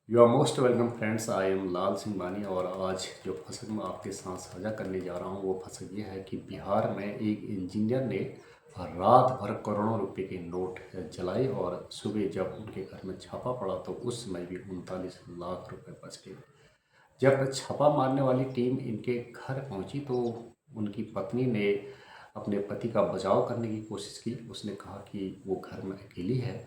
You are most welcome friends. I am Lal Singh Bani और आज जो फसक मैं आपके साथ साझा करने जा रहा हूँ वो फसक ये है कि बिहार में एक इंजीनियर ने रात भर करोड़ों रुपए के नोट जलाए और सुबह जब उनके घर में छापा पड़ा तो उस समय भी 39 लाख रुपए बच गए। जब छापा मारने वाली टीम इनके घर पहुंची तो उनकी पत्नी ने अपने पति का बचाव करने की कोशिश की। उसने कहा कि वो घर में अकेली है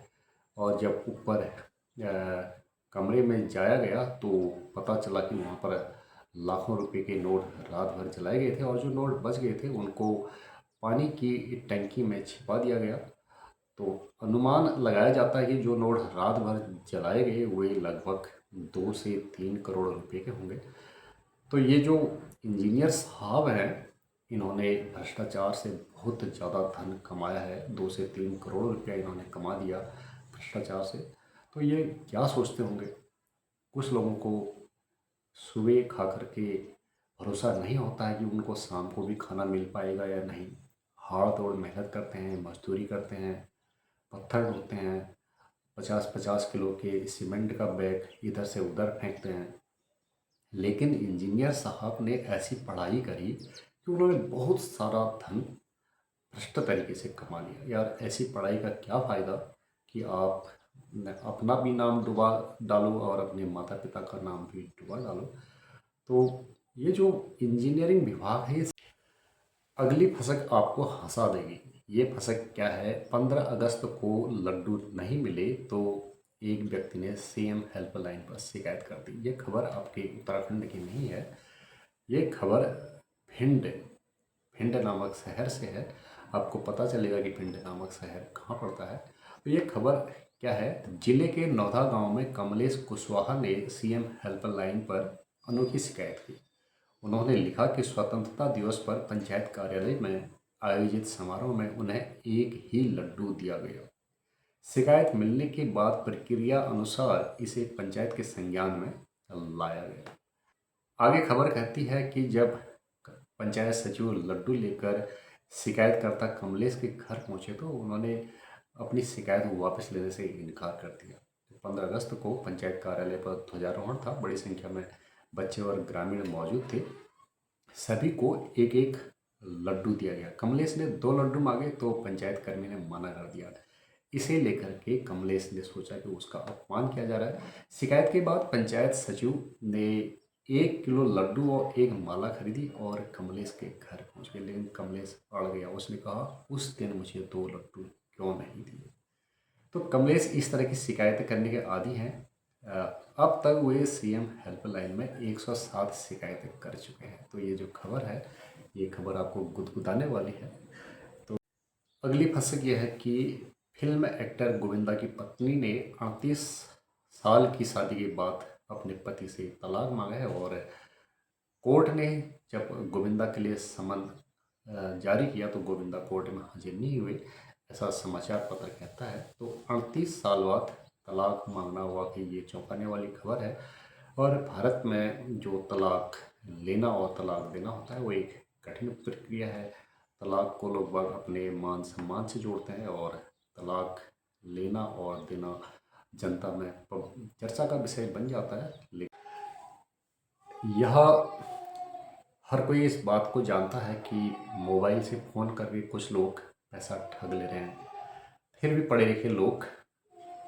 और जब ऊपर कमरे में जाया गया तो पता चला कि वहाँ पर लाखों रुपए के नोट रात भर जलाए गए थे और जो नोट बच गए थे उनको पानी की टंकी में छिपा दिया गया। तो अनुमान लगाया जाता है कि जो नोट रात भर जलाए गए वे लगभग 2 से 3 करोड़ रुपए के होंगे। तो ये जो इंजीनियर साहब हैं इन्होंने भ्रष्टाचार से बहुत ज़्यादा धन कमाया है। 2 से 3 करोड़ रुपया इन्होंने कमा दिया भ्रष्टाचार से। तो ये क्या सोचते होंगे? कुछ लोगों को सुबह खा कर के भरोसा नहीं होता है कि उनको शाम को भी खाना मिल पाएगा या नहीं। हाड़ तोड़ मेहनत करते हैं, मजदूरी करते हैं, पत्थर ढोते हैं, 50-50 किलो के सीमेंट का बैग इधर से उधर फेंकते हैं। लेकिन इंजीनियर साहब ने ऐसी पढ़ाई करी कि उन्होंने बहुत सारा धन भ्रष्ट तरीके से कमा लिया। यार ऐसी पढ़ाई का क्या फ़ायदा कि आप अपना भी नाम डुबा डालो और अपने माता पिता का नाम भी डुबा डालो। तो ये जो इंजीनियरिंग विभाग है अगली फसक आपको हंसा देगी। ये फसक क्या है? 15 अगस्त को लड्डू नहीं मिले तो एक व्यक्ति ने सीएम हेल्पलाइन पर शिकायत कर दी। ये खबर आपके उत्तराखंड की नहीं है। ये खबर भिंड भिंड नामक शहर से है। आपको पता चलेगा कि भिंड नामक शहर कहाँ पड़ता है। तो ये खबर क्या है? जिले के नौधा गांव में कमलेश कुशवाहा ने सीएम हेल्पलाइन पर अनोखी शिकायत की। उन्होंने लिखा कि स्वतंत्रता दिवस पर पंचायत कार्यालय में आयोजित समारोह में उन्हें एक ही लड्डू दिया गया। शिकायत मिलने के बाद प्रक्रिया अनुसार इसे पंचायत के संज्ञान में लाया गया। आगे खबर कहती है कि जब पंचायत सचिव लड्डू लेकर शिकायतकर्ता कमलेश के घर पहुंचे तो उन्होंने अपनी शिकायत वापस लेने से इनकार कर दिया। 15 अगस्त को पंचायत कार्यालय पर ध्वजारोहण था। बड़ी संख्या में बच्चे और ग्रामीण मौजूद थे। सभी को एक एक लड्डू दिया गया। कमलेश ने 2 लड्डू मांगे तो पंचायत कर्मी ने मना कर दिया। इसे लेकर के कमलेश ने सोचा कि उसका अपमान किया जा रहा है। शिकायत के बाद पंचायत सचिव ने 1 किलो लड्डू और एक माला खरीदी और कमलेश के घर पहुंच गए। लेकिन कमलेश अड़ गया। उसने कहा उस दिन मुझे 2 लड्डू क्यों नहीं दिए। तो कमलेश इस तरह की शिकायतें करने के आदी हैं। अब तक वे सीएम हेल्पलाइन में 107 शिकायतें कर चुके हैं। तो ये जो खबर है ये खबर आपको गुदगुदाने वाली है। तो अगली फसक ये है कि फिल्म एक्टर गोविंदा की पत्नी ने 38 साल की शादी के बाद अपने पति से तलाक मांगा है और कोर्ट ने जब गोविंदा के लिए समन जारी किया तो गोविंदा कोर्ट में हाजिर नहीं हुए, ऐसा समाचार पत्र कहता है। तो 38 साल बाद तलाक मांगना हुआ कि ये चौंकाने वाली खबर है। और भारत में जो तलाक लेना और तलाक देना होता है वो एक कठिन प्रक्रिया है। तलाक को लोग बाग अपने मान सम्मान से जोड़ते हैं और तलाक लेना और देना जनता में चर्चा का विषय बन जाता है। लेकिन यह हर कोई इस बात को जानता है कि मोबाइल से फ़ोन करके कुछ लोग पैसा ठग ले रहे हैं। फिर भी पढ़े लिखे लोग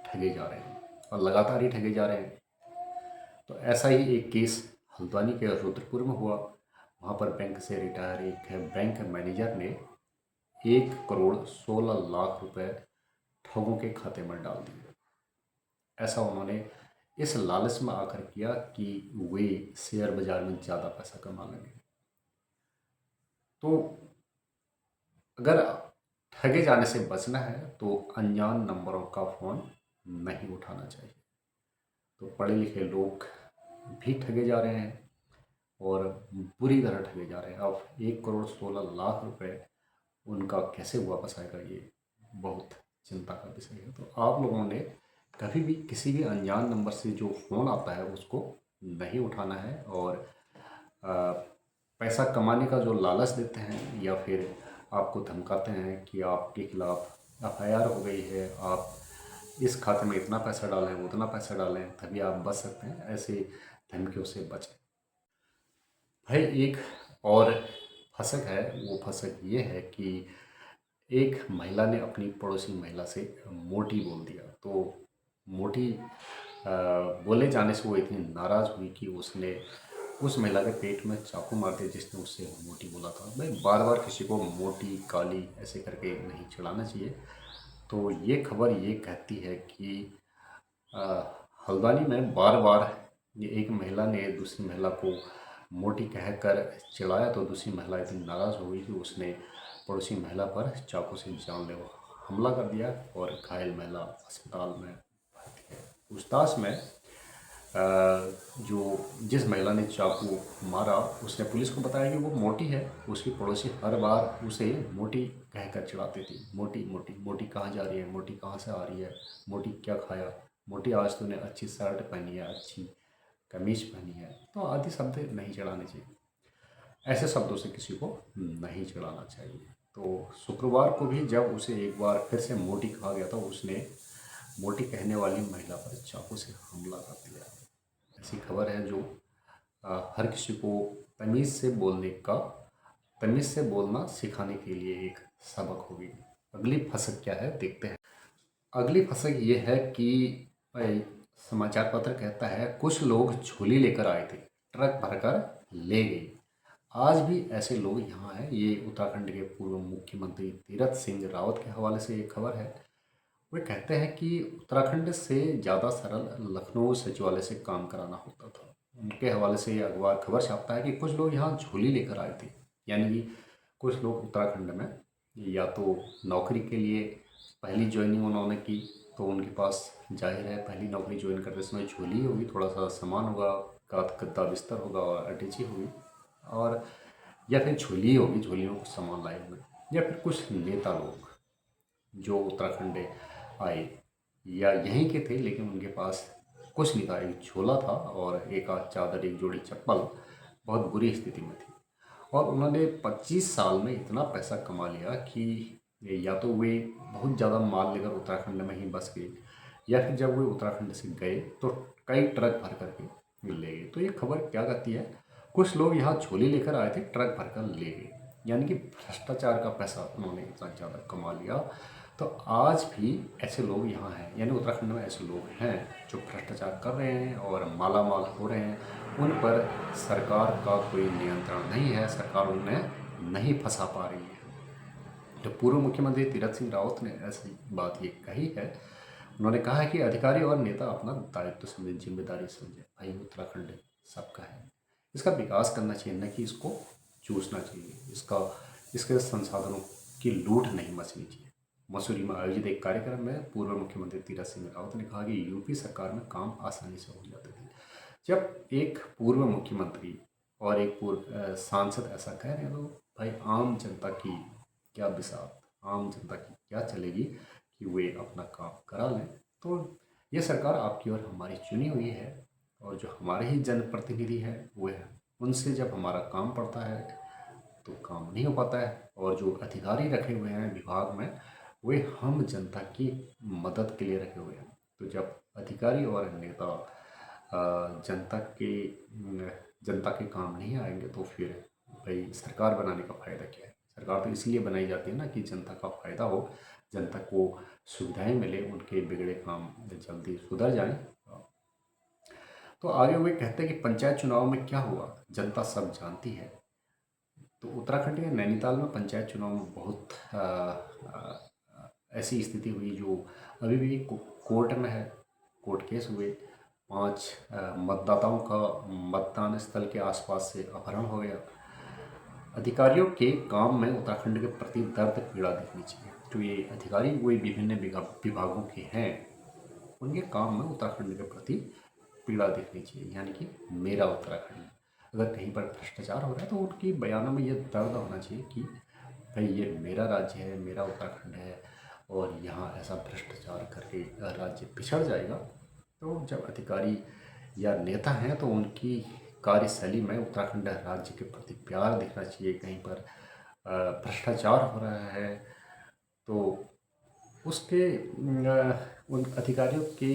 ठगे जा रहे हैं और लगातार ही ठगे जा रहे हैं। तो ऐसा ही एक केस हल्द्वानी के रुद्रपुर में हुआ। वहाँ पर बैंक से रिटायर एक बैंक मैनेजर ने 1 करोड़ 16 लाख रुपए ठगों के खाते में डाल दिए। ऐसा उन्होंने इस लालच में आकर किया कि वे शेयर बाजार में ज़्यादा पैसा कमा लेंगे। तो अगर ठगे जाने से बचना है तो अनजान नंबरों का फ़ोन नहीं उठाना चाहिए। तो पढ़े लिखे लोग भी ठगे जा रहे हैं और बुरी तरह ठगे जा रहे हैं। अब 1 करोड़ 16 लाख रुपए उनका कैसे वापस आएगा ये बहुत चिंता का विषय है। तो आप लोगों ने कभी भी किसी भी अनजान नंबर से जो फ़ोन आता है उसको नहीं उठाना है। और पैसा कमाने का जो लालच देते हैं या फिर आपको धमकाते हैं कि आपके खिलाफ एफआईआर हो गई है, आप इस खाते में इतना पैसा डालें, उतना पैसा डालें, तभी आप बच सकते हैं। ऐसे धमकियों से बचें। भाई एक और फसक है, वो फसक ये है कि एक महिला ने अपनी पड़ोसी महिला से मोटी बोल दिया। तो मोटी बोले जाने से वो इतनी नाराज़ हुई कि उसने उस महिला के पेट में चाकू मार दिया जिसने उससे मोटी बोला था। भाई बार बार किसी को मोटी, काली ऐसे करके नहीं चिढ़ाना चाहिए। तो ये खबर ये कहती है कि अ, हल्द्वानी में बार बार ये एक महिला ने दूसरी महिला को मोटी कहकर चिढ़ाया, तो दूसरी महिला इतनी नाराज़ हो गई कि उसने पड़ोसी महिला पर चाकू से जानलेवा हमला कर दिया और घायल महिला अस्पताल में भर्ती है। पूछताछ में जो जिस महिला ने चाकू मारा उसने पुलिस को बताया कि वो मोटी है। उसकी पड़ोसी हर बार उसे मोटी कहकर चिढ़ाती थी। मोटी मोटी मोटी कहाँ जा रही है, मोटी कहाँ से आ रही है, मोटी क्या खाया, मोटी आज तूने अच्छी शर्ट पहनी है, अच्छी कमीज पहनी है। तो आदि शब्द नहीं चिढ़ाने चाहिए, ऐसे शब्दों से किसी को नहीं चिढ़ाना चाहिए। तो शुक्रवार को भी जब उसे एक बार फिर से मोटी कहा गया था, उसने मोटी कहने वाली महिला पर चाकू से हमला कर दिया। ऐसी खबर है जो हर किसी को तमीज़ से बोलना सिखाने के लिए एक सबक होगी। अगली फसक क्या है देखते हैं। अगली फसक ये है कि भाई समाचार पत्र कहता है कुछ लोग झोली लेकर आए थे, ट्रक भरकर ले गए। आज भी ऐसे लोग यहाँ हैं। ये उत्तराखंड के पूर्व मुख्यमंत्री तीरथ सिंह रावत के हवाले से एक खबर है। वे कहते हैं कि उत्तराखंड से ज़्यादा सरल लखनऊ सचिवालय से काम कराना होता था। उनके हवाले से ये अखबार खबर छापता है कि कुछ लोग यहाँ झोली लेकर आए थे, यानी कि कुछ लोग उत्तराखंड में या तो नौकरी के लिए पहली ज्वाइनिंग उन्होंने की, तो उनके पास जाहिर है पहली नौकरी ज्वाइन करते समय झोली होगी, थोड़ा सा सामान होगा, गद्दा बिस्तर होगा और अटैची होगी, और या फिर झोली होगी, झोली में कुछ सामान लाए होंगे। या फिर कुछ नेता लोग जो उत्तराखंड आए या यहीं के थे लेकिन उनके पास कुछ नहीं था, एक झोला था और एक आध चादर, एक जोड़ी चप्पल बहुत बुरी स्थिति में थी। और उन्होंने 25 साल में इतना पैसा कमा लिया कि या तो वे बहुत ज़्यादा माल लेकर उत्तराखंड में ही बस गए, या फिर जब वे उत्तराखंड से गए तो कई ट्रक भर करके ले गए। तो ये खबर क्या कहती है, कुछ लोग यहाँ झोली लेकर आए थे, ट्रक भरकर ले गए, यानी कि भ्रष्टाचार का पैसा उन्होंने इतना ज़्यादा कमा लिया। तो आज भी ऐसे लोग यहाँ हैं, यानी उत्तराखंड में ऐसे लोग हैं जो भ्रष्टाचार कर रहे हैं और माला माल हो रहे हैं। उन पर सरकार का कोई नियंत्रण नहीं है, सरकार उन्हें नहीं फंसा पा रही है। तो पूर्व मुख्यमंत्री तीरथ सिंह रावत ने ऐसी बात ये कही है। उन्होंने कहा है कि अधिकारी और नेता अपना दायित्व समझे, जिम्मेदारी समझे। भाई उत्तराखंड सबका है, इसका विकास करना चाहिए, न कि इसको चूसना चाहिए। इसके संसाधनों की लूट नहीं मचनी चाहिए। मसूरी में आयोजित एक कार्यक्रम में पूर्व मुख्यमंत्री तीरथ सिंह रावत ने कहा कि यूपी सरकार में काम आसानी से हो जाते थे। जब एक पूर्व मुख्यमंत्री और एक पूर्व सांसद ऐसा कह रहे हैं तो भाई आम जनता की क्या बिसात, आम जनता की क्या चलेगी कि वे अपना काम करा लें। तो ये सरकार आपकी और हमारी चुनी हुई है, और जो हमारे ही जनप्रतिनिधि हैं वे हैं, उनसे जब हमारा काम पड़ता है तो काम नहीं हो पाता है। और जो अधिकारी रखे हुए हैं विभाग में, वे हम जनता की मदद के लिए रखे हुए हैं। तो जब अधिकारी और नेता जनता के जनता के काम नहीं आएंगे तो फिर भाई सरकार बनाने का फ़ायदा क्या है। सरकार तो इसलिए बनाई जाती है ना कि जनता का फ़ायदा हो, जनता को सुविधाएं मिले, उनके बिगड़े काम जल्दी सुधर जाएं। तो आगे वे कहते हैं कि पंचायत चुनाव में क्या हुआ जनता सब जानती है। तो उत्तराखंड के नैनीताल में पंचायत चुनाव में बहुत ऐसी स्थिति हुई जो अभी भी कोर्ट में है। कोर्ट केस हुए, 5 मतदाताओं का मतदान स्थल के आसपास से अपहरण हो गया। अधिकारियों के काम में उत्तराखंड के प्रति दर्द पीड़ा दिखनी चाहिए। जो ये अधिकारी वे विभिन्न विभागों के हैं, उनके काम में उत्तराखंड के प्रति पीड़ा दिखनी चाहिए, यानी कि मेरा उत्तराखंड। अगर कहीं पर भ्रष्टाचार हो रहा है तो उनकी बयानों में ये दर्द होना चाहिए कि भाई ये मेरा राज्य है, मेरा उत्तराखंड है, और यहाँ ऐसा भ्रष्टाचार करके राज्य पिछड़ जाएगा। तो जब अधिकारी या नेता हैं तो उनकी कार्यशैली में उत्तराखंड राज्य के प्रति प्यार दिखना चाहिए। कहीं पर भ्रष्टाचार हो रहा है तो उसके उन अधिकारियों के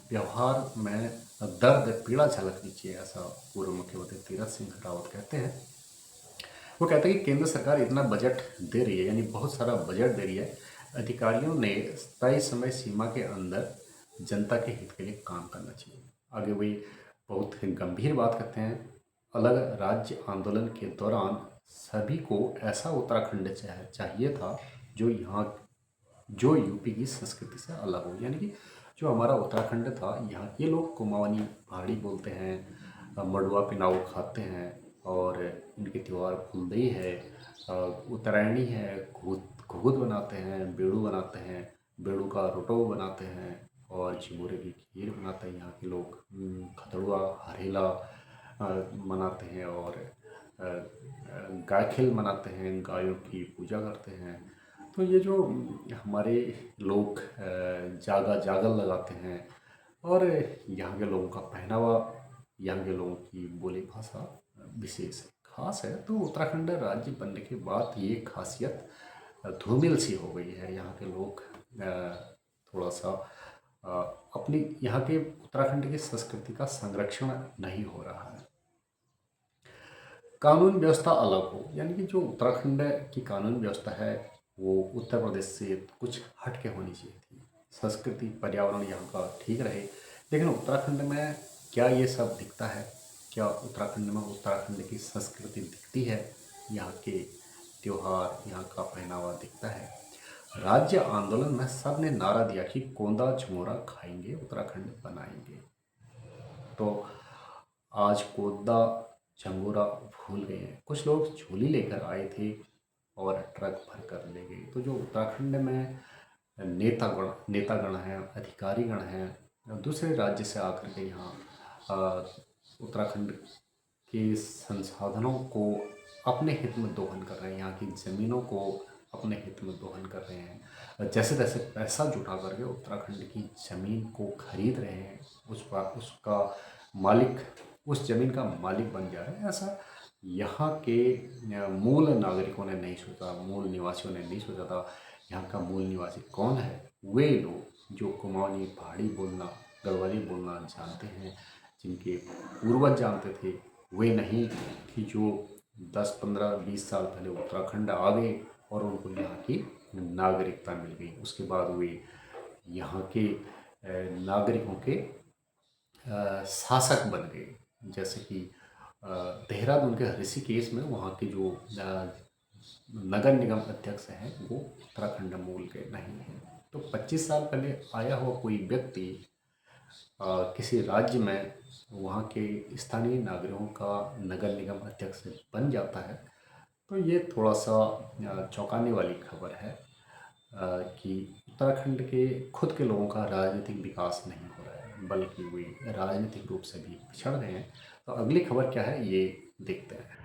व्यवहार में दर्द पीड़ा झलकनी चाहिए, ऐसा पूर्व मुख्यमंत्री तीरथ सिंह रावत कहते हैं। वो कहते हैं कि केंद्र सरकार इतना बजट दे रही है, यानी बहुत सारा बजट दे रही है, अधिकारियों ने तय समय सीमा के अंदर जनता के हित के लिए काम करना चाहिए। आगे वे बहुत गंभीर बात करते हैं, अलग राज्य आंदोलन के दौरान सभी को ऐसा उत्तराखंड चाहिए था जो यूपी की संस्कृति से अलग हो। यानी कि जो हमारा उत्तराखंड था, यहाँ के लोग कुमाऊनी पहाड़ी बोलते हैं, मड़ुआ पिनाऊ खाते हैं, और इनके त्यौहार फुलदेई है, उत्तरायणी है, घुघुत बनाते हैं, बेड़ू बनाते हैं, बेड़ू का रोटो बनाते हैं, और चिबोरे की खीर बनाते हैं यहाँ के लोग, खतड़ुआ हरेला मनाते हैं, और गायखेल मनाते हैं, गायों की पूजा करते हैं। तो ये जो हमारे लोग जागा जागल लगाते हैं, और यहाँ के लोगों का पहनावा, यहाँ के लोगों की बोली भाषा विशेष खास है। तो उत्तराखंड राज्य बनने के बाद ये खासियत धूमिल सी हो गई है। यहाँ के लोग थोड़ा सा अपनी यहाँ के उत्तराखंड की संस्कृति का संरक्षण नहीं हो रहा है। कानून व्यवस्था अलग हो, यानी कि जो उत्तराखंड की कानून व्यवस्था है वो उत्तर प्रदेश से कुछ हट के होनी चाहिए थी। संस्कृति पर्यावरण यहाँ का ठीक रहे, लेकिन उत्तराखंड में क्या ये सब दिखता है? क्या उत्तराखंड में उत्तराखंड की संस्कृति दिखती है? यहाँ के त्यौहार, यहाँ का पहनावा दिखता है? राज्य आंदोलन में सब ने नारा दिया कि कोंदा झुमोरा खाएंगे, उत्तराखंड बनाएंगे। तो आज कोंदा झंगोरा भूल गए हैं। कुछ लोग झोली लेकर आए थे और ट्रक भर कर ले गए। तो जो उत्तराखंड में नेतागण हैं, अधिकारीगण हैं, दूसरे राज्य से आकर के यहाँ उत्तराखंड के संसाधनों को अपने हित में दोहन कर रहे हैं, यहाँ की ज़मीनों को अपने हित में दोहन कर रहे हैं, जैसे तैसे पैसा जुटा करके उत्तराखंड की ज़मीन को खरीद रहे हैं, उसका मालिक, उस ज़मीन का मालिक बन जा रहा है। ऐसा यहाँ के मूल नागरिकों ने नहीं सोचा, मूल निवासियों ने नहीं सोचा था। यहाँ का मूल निवासी कौन है? वे लोग जो कुमाऊनी पहाड़ी बोलना, गढ़वाली बोलना जानते हैं, जिनके पूर्वज जानते थे, वे नहीं कि जो 10, 15, 20 साल पहले उत्तराखंड आ गए और उनको यहाँ की नागरिकता मिल गई। उसके बाद वे यहाँ के नागरिकों के शासक बन गए। जैसे कि देहरादून के ऋषिकेश में वहाँ के जो नगर निगम अध्यक्ष हैं वो उत्तराखंड मूल के नहीं हैं। तो 25 साल पहले आया हुआ कोई व्यक्ति किसी राज्य में वहाँ के स्थानीय नागरिकों का नगर निगम अध्यक्ष बन जाता है, तो ये थोड़ा सा चौंकाने वाली खबर है कि उत्तराखंड के खुद के लोगों का राजनीतिक विकास नहीं हो रहा है, बल्कि वे राजनीतिक रूप से भी पिछड़ गए हैं। तो अगली खबर क्या है ये देखते हैं।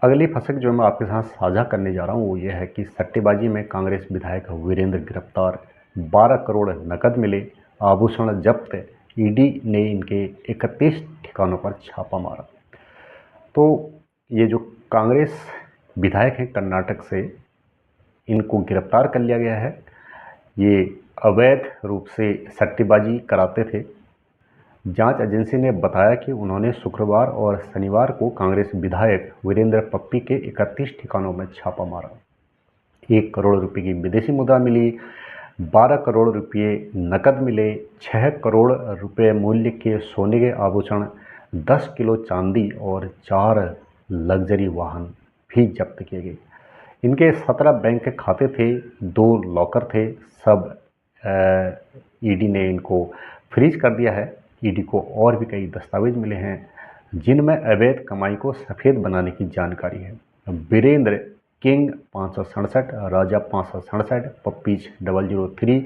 अगली फसल जो मैं आपके साथ साझा करने जा रहा हूँ वो ये है कि सट्टेबाजी में कांग्रेस विधायक वीरेंद्र गिरफ्तार, 12 करोड़ नकद मिले, आभूषण जब्त, ईडी ने इनके 31 ठिकानों पर छापा मारा। तो ये जो कांग्रेस विधायक हैं कर्नाटक से, इनको गिरफ्तार कर लिया गया है। ये अवैध रूप से सट्टेबाजी कराते थे। जांच एजेंसी ने बताया कि उन्होंने शुक्रवार और शनिवार को कांग्रेस विधायक वीरेंद्र पप्पी के 31 ठिकानों में छापा मारा। 1 करोड़ रुपए की विदेशी मुद्रा मिली, 12 करोड़ रुपये नकद मिले, 6 करोड़ रुपए मूल्य के सोने के आभूषण, 10 किलो चांदी और 4 लग्जरी वाहन भी जब्त किए गए। इनके 17 बैंक खाते थे, 2 लॉकर थे, सब ईडी ने इनको फ्रीज कर दिया है। ईडी को और भी कई दस्तावेज मिले हैं जिनमें अवैध कमाई को सफ़ेद बनाने की जानकारी है। वीरेंद्र किंग 567, राजा 567, पप्पीज 003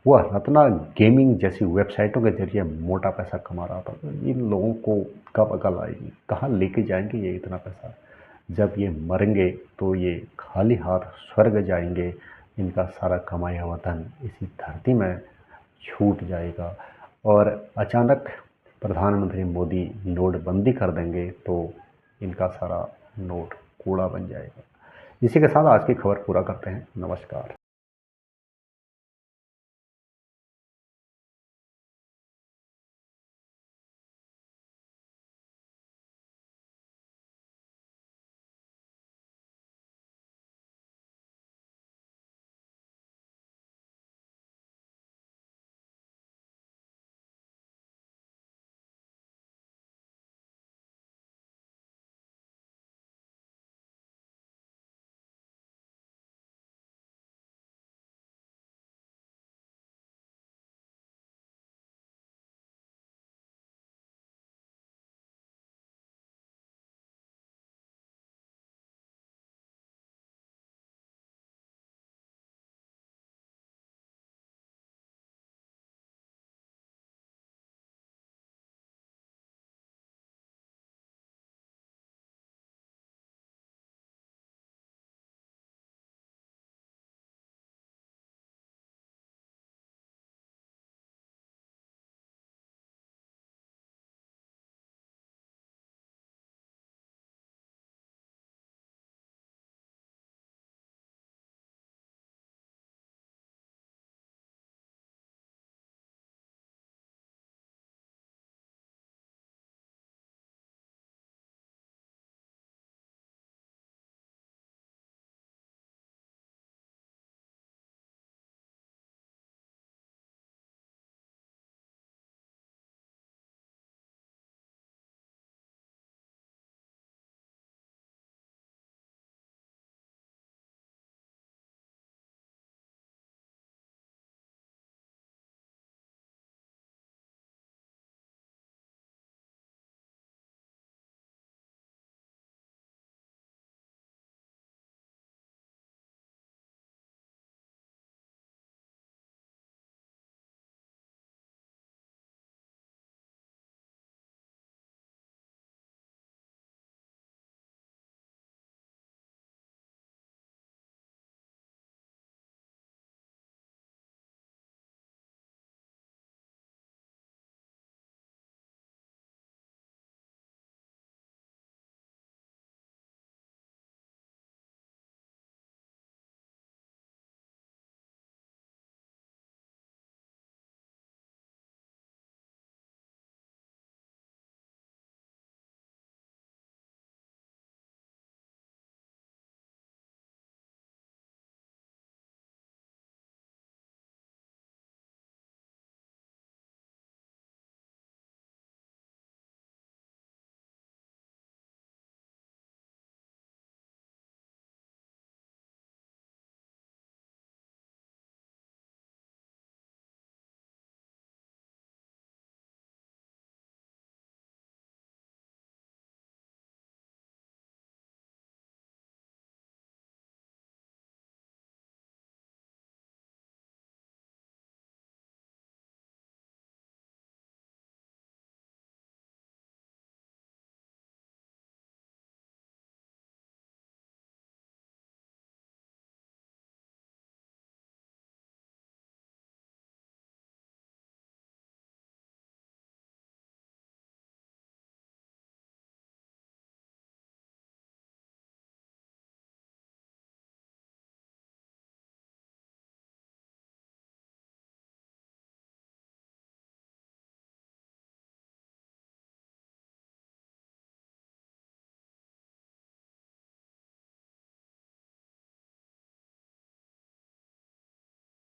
वह रत्ना गेमिंग जैसी वेबसाइटों के जरिए मोटा पैसा कमा रहा था। तो इन लोगों को कब अकल आएगी, कहाँ लेके जाएंगे ये इतना पैसा? जब ये मरेंगे तो ये खाली हाथ स्वर्ग जाएंगे। इनका सारा कमाया हुआ धन इसी धरती में छूट जाएगा और अचानक प्रधानमंत्री मोदी नोटबंदी कर देंगे तो इनका सारा नोट कूड़ा बन जाएगा। इसी के साथ आज की खबर पूरा करते हैं। नमस्कार।